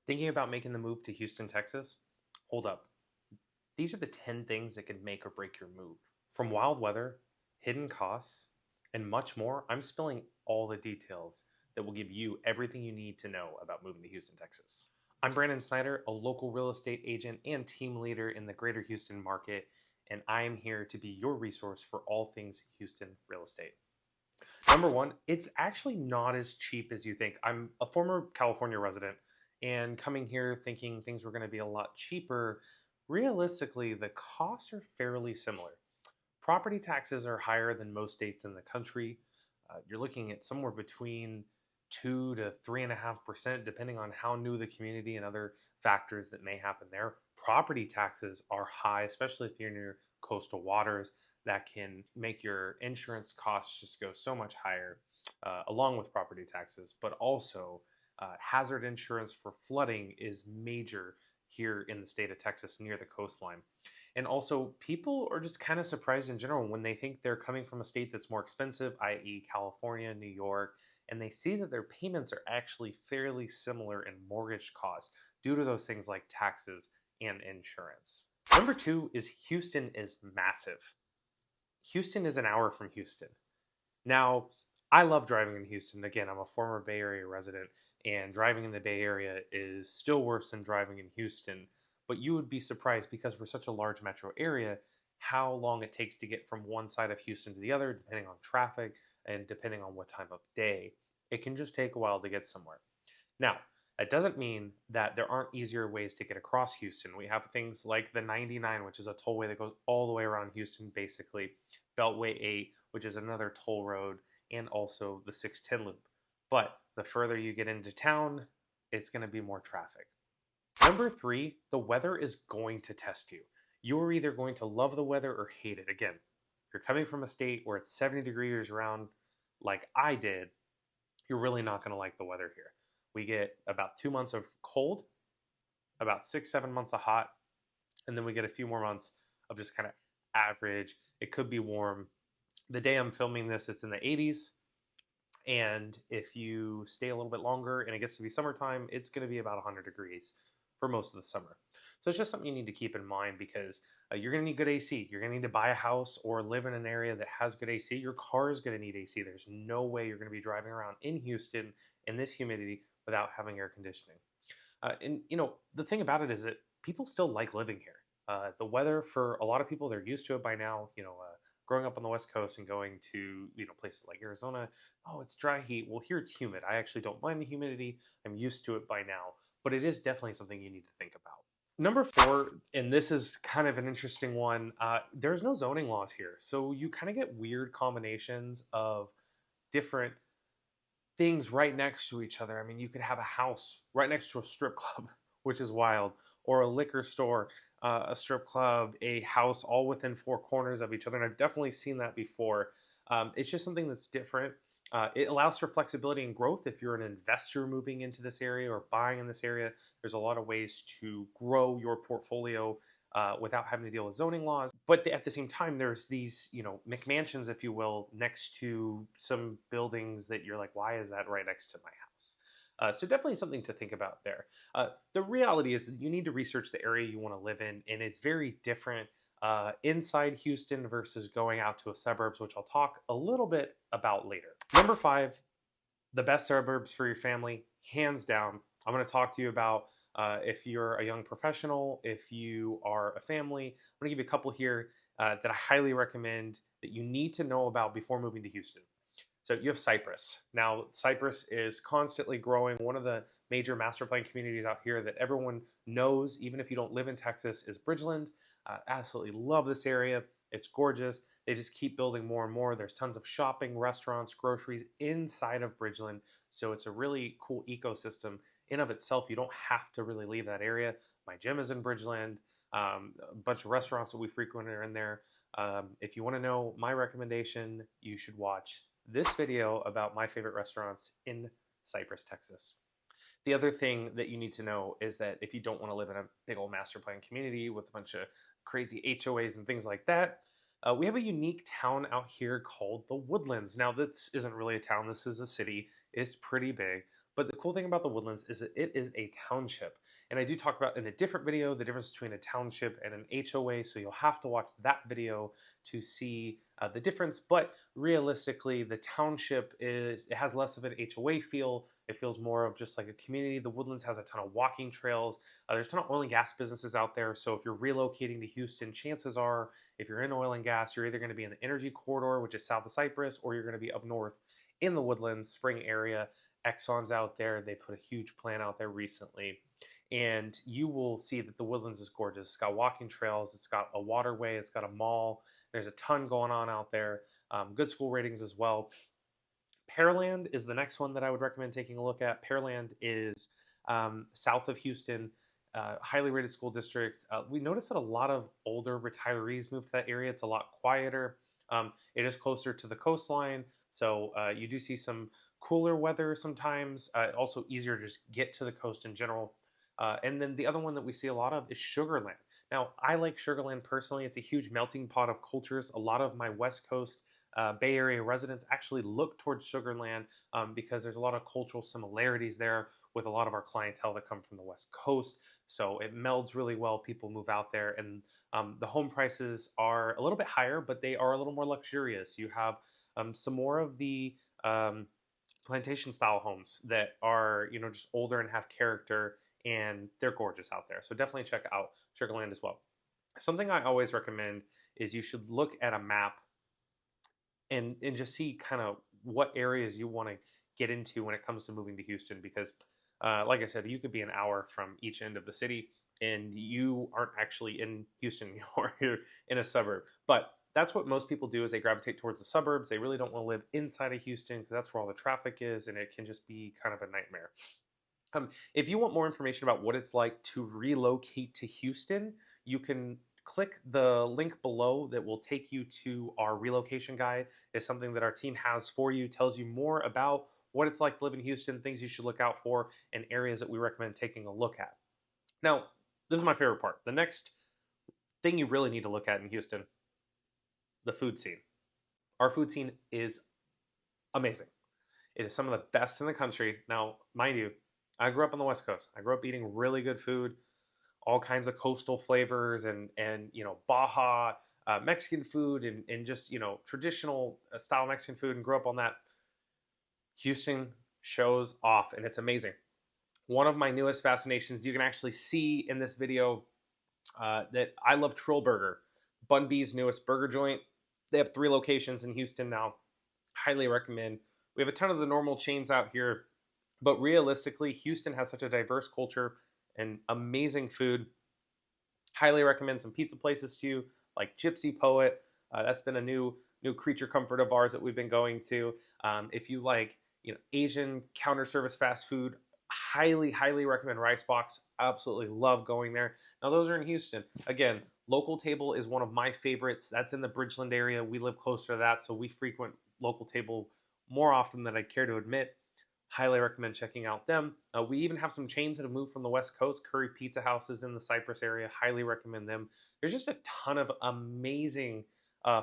Thinking about making the move to Houston, Texas? Hold up. These are the 10 things that can make or break your move. From wild weather, hidden costs, and much more, I'm spilling all the details that will give you everything you need to know about moving to Houston, Texas. I'm Brandon Snyder, a local real estate agent and team leader in the greater Houston market, and I am here to be your resource for all things Houston real estate. Number one, it's actually not as cheap as you think. I'm a former California resident, and coming here thinking things were going to be a lot cheaper, realistically, the costs are fairly similar. Property taxes are higher than most states in the country. You're looking at somewhere between 2 to 3.5%, depending on how new the community and other factors that may happen there. Property taxes are high, especially if you're near coastal waters. That can make your insurance costs just go so much higher, along with property taxes. But also, hazard insurance for flooding is major here in the state of Texas near the coastline. And also, people are just kind of surprised in general when they think they're coming from a state that's more expensive, i.e., California, New York, and they see that their payments are actually fairly similar in mortgage costs due to those things like taxes and insurance. Number two is Houston is massive. Houston is an hour from Houston. Now, I love driving in Houston. Again, I'm a former Bay Area resident, and driving in the Bay Area is still worse than driving in Houston. But you would be surprised because we're such a large metro area, how long it takes to get from one side of Houston to the other, depending on traffic and depending on what time of day. It can just take a while to get somewhere. Now, that doesn't mean that there aren't easier ways to get across Houston. We have things like the 99, which is a tollway that goes all the way around Houston, basically, Beltway 8, which is another toll road, and also the 610 loop. But the further you get into town, it's going to be more traffic. Number three, the weather is going to test you. You're either going to love the weather or hate it. Again, if you're coming from a state where it's 70 degrees around, like I did, you're really not going to like the weather here. We get about 2 months of cold, about 6, 7 months of hot, and then we get a few more months of just kind of average. It could be warm. The day I'm filming this, it's in the 80s. And if you stay a little bit longer and it gets to be summertime, it's going to be about 100 degrees for most of the summer. So it's just something you need to keep in mind because you're going to need good AC. You're going to need to buy a house or live in an area that has good AC. Your car is going to need AC. There's no way you're going to be driving around in Houston in this humidity without having air conditioning. And the thing about it is that people still like living here. The weather, for a lot of people, they're used to it by now. Growing up on the West Coast and going to places like Arizona, oh, it's dry heat. Well, here it's humid. I actually don't mind the humidity. I'm used to it by now, but it is definitely something you need to think about. Number four, and this is kind of an interesting one. There's no zoning laws here, so you kind of get weird combinations of different things right next to each other. I mean, you could have a house right next to a strip club, which is wild, or a liquor store, a strip club, a house, all within four corners of each other. And I've definitely seen that before. It's just something that's different. It allows for flexibility and growth if you're an investor moving into this area or buying in this area. There's a lot of ways to grow your portfolio without having to deal with zoning laws. But at the same time, there's these, McMansions, if you will, next to some buildings that you're like, why is that right next to my house? So definitely something to think about there. The reality is that you need to research the area you want to live in, and it's very different inside Houston versus going out to a suburbs, which I'll talk a little bit about later. Number five, the best suburbs for your family, hands down. I'm going to talk to you about if you're a young professional, if you are a family. I'm going to give you a couple here that I highly recommend that you need to know about before moving to Houston. So you have Cypress. Now, Cypress is constantly growing. One of the major master plan communities out here that everyone knows, even if you don't live in Texas, is Bridgeland. Absolutely love this area. It's gorgeous. They just keep building more and more. There's tons of shopping, restaurants, groceries inside of Bridgeland. So it's a really cool ecosystem in of itself. You don't have to really leave that area. My gym is in Bridgeland. A bunch of restaurants that we frequent are in there. If you want to know my recommendation, you should watch this video about my favorite restaurants in Cypress, Texas. The other thing that you need to know is that if you don't want to live in a big old master plan community with a bunch of crazy HOAs and things like that, we have a unique town out here called the Woodlands. Now, this isn't really a town. This is a city. It's pretty big, But the cool thing about the Woodlands is that it is a township. And I do talk about in a different video the difference between a township and an HOA. So you'll have to watch that video to see the difference. But realistically, the township it has less of an HOA feel. It feels more of just like a community. The Woodlands has a ton of walking trails. There's a ton of oil and gas businesses out there. So if you're relocating to Houston, chances are if you're in oil and gas, you're either going to be in the energy corridor, which is south of Cypress, or you're going to be up north in the Woodlands, Spring area. Exxon's out there. They put a huge plant out there recently. And you will see that the Woodlands is gorgeous. It's got walking trails. It's got a waterway. It's got a mall. There's a ton going on out there. Good school ratings as well. Pearland is the next one that I would recommend taking a look at. Pearland is south of Houston, highly rated school district. We noticed that a lot of older retirees moved to that area. It's a lot quieter. It is closer to the coastline, so you do see some cooler weather sometimes. Also easier to just get to the coast in general. And then the other one that we see a lot of is Sugarland. Now, I like Sugarland personally. It's a huge melting pot of cultures. A lot of my West Coast Bay Area residents actually look towards Sugarland because there's a lot of cultural similarities there with a lot of our clientele that come from the West Coast. So it melds really well. People move out there, and the home prices are a little bit higher, but they are a little more luxurious. You have some more of the plantation style homes that are, just older and have character, and they're gorgeous out there. So definitely check out Sugarland as well. Something I always recommend is you should look at a map and just see kind of what areas you want to get into when it comes to moving to Houston, because like I said, you could be an hour from each end of the city and you aren't actually in Houston, you're in a suburb. But that's what most people do, is they gravitate towards the suburbs. They really don't want to live inside of Houston because that's where all the traffic is, and it can just be kind of a nightmare. If you want more information about what it's like to relocate to Houston, you can click the link below that will take you to our relocation guide. It's something that our team has for you, tells you more about what it's like to live in Houston, things you should look out for, and areas that we recommend taking a look at. Now, this is my favorite part. The next thing you really need to look at in Houston, the food scene. Our food scene is amazing. It is some of the best in the country. Now, mind you, I grew up on the West Coast. I grew up eating really good food, all kinds of coastal flavors and Baja Mexican food and just, traditional style Mexican food, and grew up on that. Houston shows off, and it's amazing. One of my newest fascinations, you can actually see in this video that I love Trill Burger, Bun B's newest burger joint. They have 3 locations in Houston now. Highly recommend. We have a ton of the normal chains out here, but realistically, Houston has such a diverse culture and amazing food. Highly recommend some pizza places to you, like Gypsy Poet. That's been a new creature comfort of ours that we've been going to. If you like, Asian counter service fast food, highly recommend Rice Box. Absolutely love going there. Now those are in Houston. Again, Local Table is one of my favorites. That's in the Bridgeland area. We live closer to that, so we frequent Local Table more often than I care to admit. Highly recommend checking out them. We even have some chains that have moved from the West Coast. Curry Pizza House is in the Cypress area. Highly recommend them. There's just a ton of amazing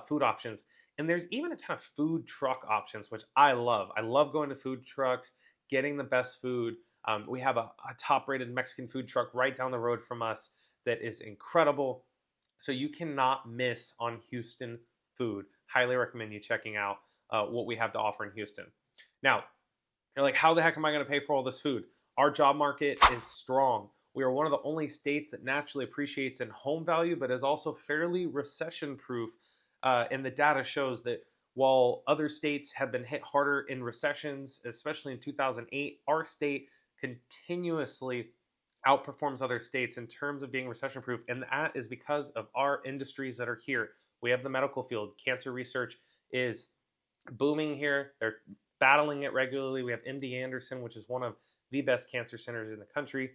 food options. And there's even a ton of food truck options, which I love. I love going to food trucks, getting the best food. We have a top-rated Mexican food truck right down the road from us that is incredible. So you cannot miss on Houston food. Highly recommend you checking out what we have to offer in Houston. Now, you're like, how the heck am I going to pay for all this food? Our job market is strong. We are one of the only states that naturally appreciates in home value, but is also fairly recession-proof. And the data shows that while other states have been hit harder in recessions, especially in 2008, our state continuously outperforms other states in terms of being recession-proof. And that is because of our industries that are here. We have the medical field. Cancer research is booming here. They're battling it regularly. We have MD Anderson, which is one of the best cancer centers in the country.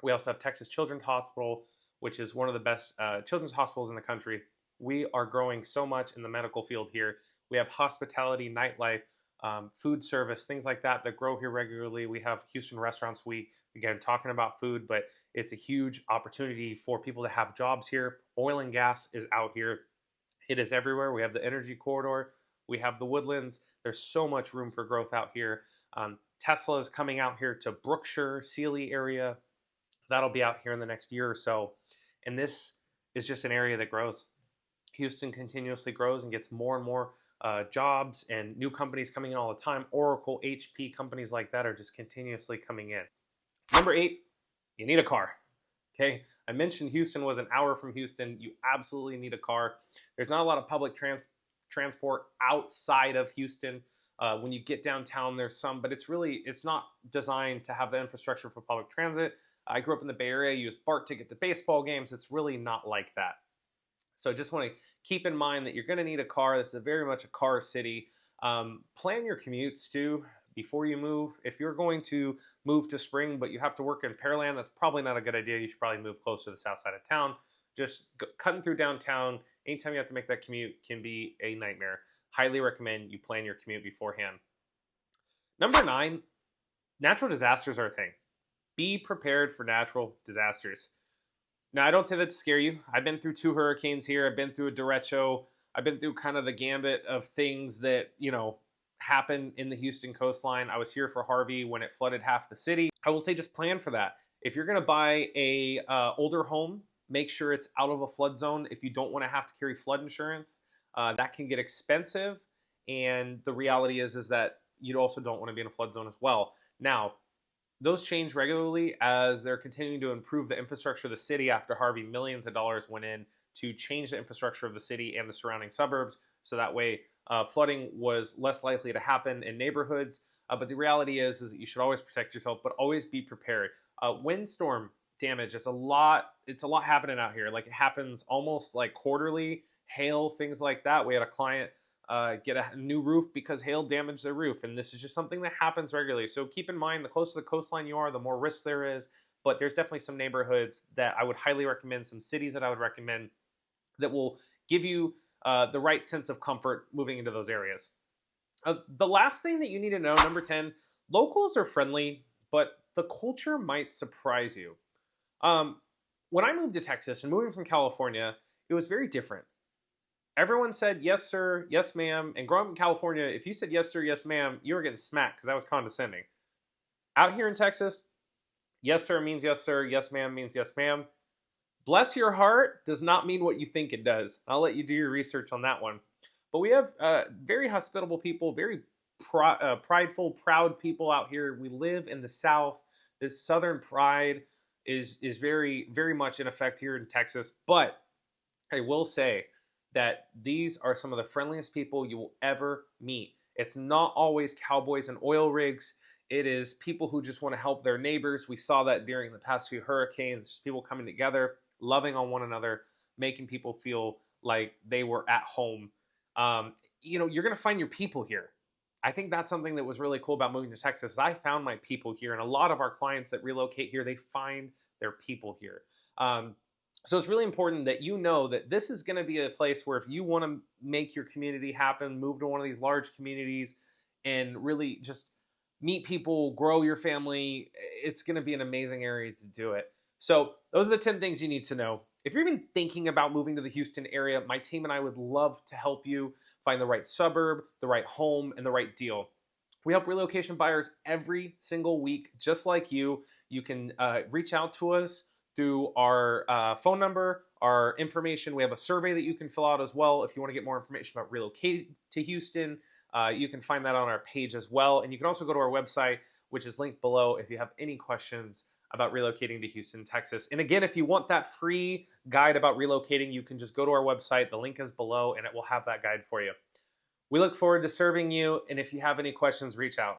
We also have Texas Children's Hospital, which is one of the best children's hospitals in the country. We are growing so much in the medical field here. We have hospitality, nightlife, food service, things like that grow here regularly. We have Houston Restaurants Week, again, talking about food, but it's a huge opportunity for people to have jobs here. Oil and gas is out here. It is everywhere. We have the energy corridor. We have the Woodlands. There's so much room for growth out here. Tesla is coming out here to Brookshire, Sealy area. That'll be out here in the next year or so. And this is just an area that grows. Houston continuously grows and gets more and more jobs and new companies coming in all the time. Oracle, HP, companies like that are just continuously coming in. Number 8, you need a car. Okay, I mentioned Houston was an hour from Houston. You absolutely need a car. There's not a lot of public transport outside of Houston. When you get downtown, there's some, but it's not designed to have the infrastructure for public transit. I grew up in the Bay Area, used BART to get to baseball games. It's really not like that. So just want to keep in mind that you're going to need a car. This is very much a car city. Plan your commutes too before you move. If you're going to move to Spring, but you have to work in Pearland, that's probably not a good idea. You should probably move closer to the south side of town. Just cutting through downtown, anytime you have to make that commute can be a nightmare. Highly recommend you plan your commute beforehand. Number 9, natural disasters are a thing. Be prepared for natural disasters. Now, I don't say that to scare you. I've been through 2 hurricanes here. I've been through a derecho. I've been through kind of the gambit of things that, happen in the Houston coastline. I was here for Harvey when it flooded half the city. I will say just plan for that. If you're going to buy a older home, make sure it's out of a flood zone. If you don't want to have to carry flood insurance, that can get expensive. And the reality is that you also don't want to be in a flood zone as well. Now, those change regularly as they're continuing to improve the infrastructure of the city. After Harvey, millions of dollars went in to change the infrastructure of the city and the surrounding suburbs. So that way flooding was less likely to happen in neighborhoods. But the reality is that you should always protect yourself, but always be prepared. Windstorm damage is a lot. It's a lot happening out here. Like, it happens almost like quarterly. Hail, things like that. We had a client get a new roof because hail damaged their roof. And this is just something that happens regularly. So keep in mind, the closer to the coastline you are, the more risk there is. But there's definitely some neighborhoods that I would highly recommend, some cities that I would recommend that will give you the right sense of comfort moving into those areas. The last thing that you need to know, number 10, locals are friendly, but the culture might surprise you. When I moved to Texas and moving from California, it was very different. Everyone said, yes, sir, yes, ma'am. And growing up in California, if you said yes, sir, yes, ma'am, you were getting smacked because that was condescending. Out here in Texas, yes, sir means yes, sir. Yes, ma'am means yes, ma'am. Bless your heart does not mean what you think it does. I'll let you do your research on that one. But we have very hospitable people, very prideful, proud people out here. We live in the South. This Southern pride is very, very much in effect here in Texas. But I will say that these are some of the friendliest people you will ever meet. It's not always cowboys and oil rigs. It is people who just want to help their neighbors. We saw that during the past few hurricanes, just people coming together, loving on one another, making people feel like they were at home. You're going to find your people here. I think that's something that was really cool about moving to Texas. I found my people here, and a lot of our clients that relocate here, they find their people here. So it's really important that you know that this is going to be a place where if you want to make your community happen, move to one of these large communities and really just meet people, grow your family, it's going to be an amazing area to do it. So those are the 10 things you need to know. If you're even thinking about moving to the Houston area, my team and I would love to help you find the right suburb, the right home, and the right deal. We help relocation buyers every single week, just like you. You can reach out to us through our phone number, our information. We have a survey that you can fill out as well. If you want to get more information about relocating to Houston, you can find that on our page as well. And you can also go to our website, which is linked below if you have any questions about relocating to Houston, Texas. And again, if you want that free guide about relocating, you can just go to our website. The link is below and it will have that guide for you. We look forward to serving you. And if you have any questions, reach out.